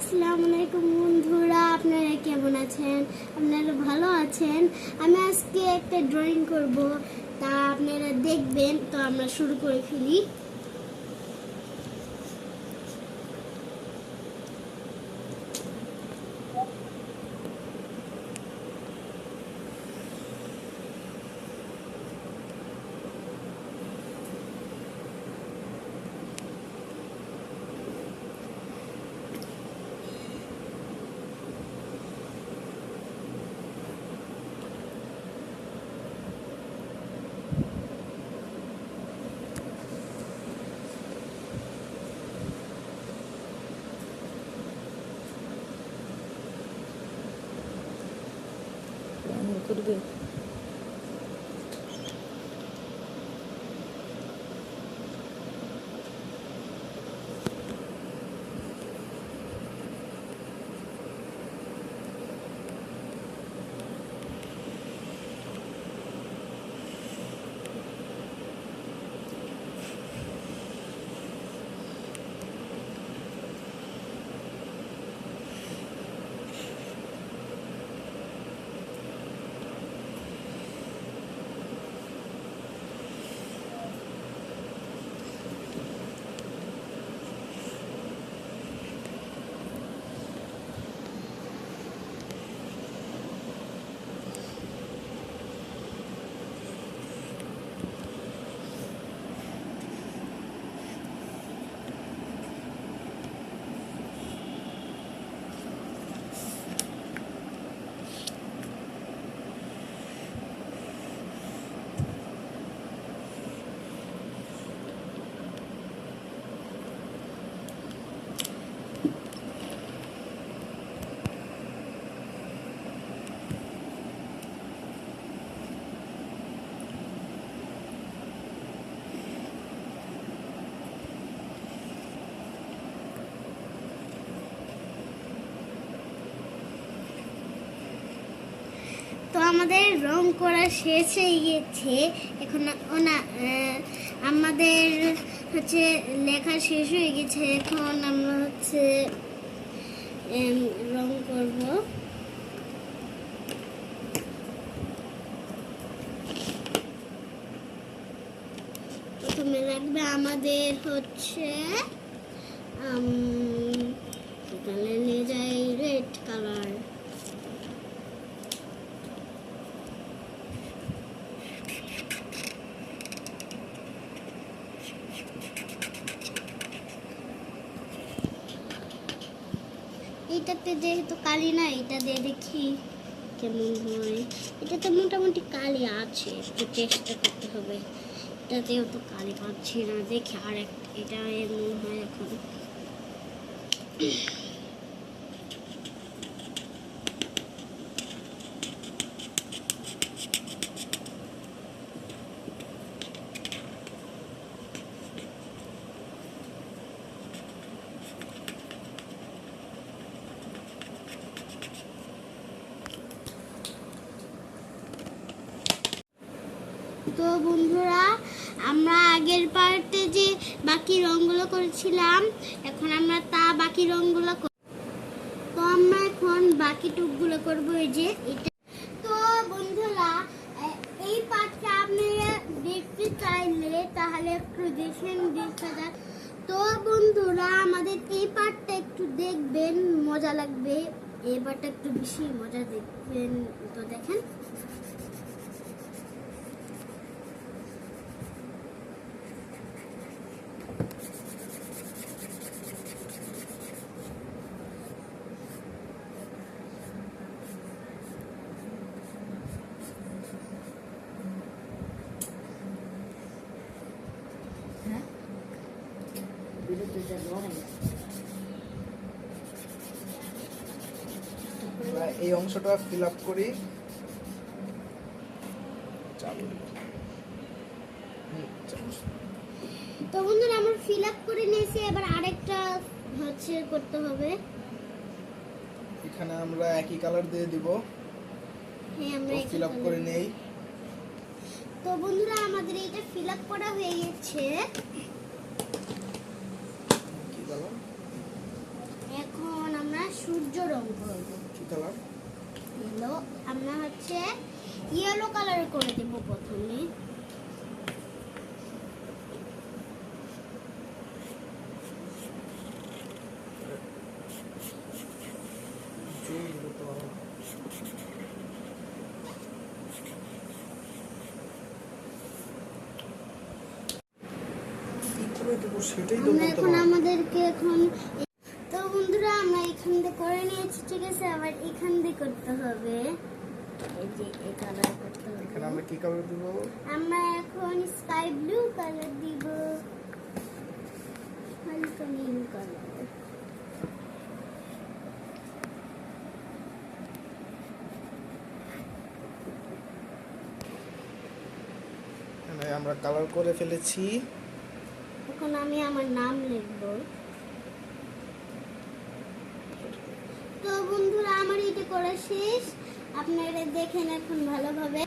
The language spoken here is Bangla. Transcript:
আসসালামু আলাইকুম বন্ধুরা, আপনারা কেমন আছেন? আপনারা ভালো আছেন? আমি আজকে একটা ড্রয়িং করব, তা আপনারা দেখবেন। তো আমরা শুরু করে ফেলি। করবে তো আমাদের রং করা শেষ হয়ে গেছে। এখন আমাদের লেখা শেষ হয়ে গেছে। এখন আমরা রং করব। প্রথমে লাগবে আমাদের নিয়ে যাই রেড কালার। এটাতে যেহেতু কালি না, এটা দিয়ে দেখি কেমন হয়। এটাতে মোটামুটি কালি আছে, একটু চেষ্টা করতে হবে। এটাতেও তো কালি পাচ্ছি না, দেখি আর এটা এমন হয় এখন। তো বন্ধুরা, আমরা আগের পার্টে যে বাকি রংগুলো করেছিলাম, এখন আমরা বাকি রংগুলো তো আমরা এখন বাকি টুকগুলো করবো। এই যে এটা। তো বন্ধুরা, এই পার্টটা আপনারা দেখতে চাইলে তাহলে একটু দেখেন, দেখা যাক। তো বন্ধুরা, আমাদের এই পার্টটা একটু দেখবেন, মজা লাগবে। এই পার্টটা একটু বেশি মজা দেখবেন। তো দেখেন। এই অংশটা ফিল আপ করি। তো বন্ধুরা, আমরা ফিল আপ করে নিয়েছি। এবার আরেকটা করতে হবে। এখানে আমরা একই কালার দিয়ে দিব। হ্যাঁ, আমরা ফিল আপ করে নেই। তো বন্ধুরা, আমাদের এটা ফিল আপ করা হয়ে গেছে। এখন আমরা কালার? ইয়েলো। আমরা হচ্ছে ইয়েলো কালার করে দেব প্রথমে। কি করে দেবো সেটাই তো আমরা বলতে এখন পারবো না। আমাদেরকে এখন তো বন্ধুরা আমরা এখান দিয়ে করে নিয়েছি, ঠিক আছে? আবার এখান দিয়ে করতে হবে, এই যে এই কালার করতে হবে। এখানে আমরা কি কালার দিব? আমরা এখন স্কাই ব্লু কালার দিব, হালকা নীল কালার। এখানে আমরা কালার করে ফেলেছি। এখন আমি আমার নাম লিখব। তো বন্ধুরা আমার এটা করা শেষ, আপনারা দেখেন এখন ভালোভাবে।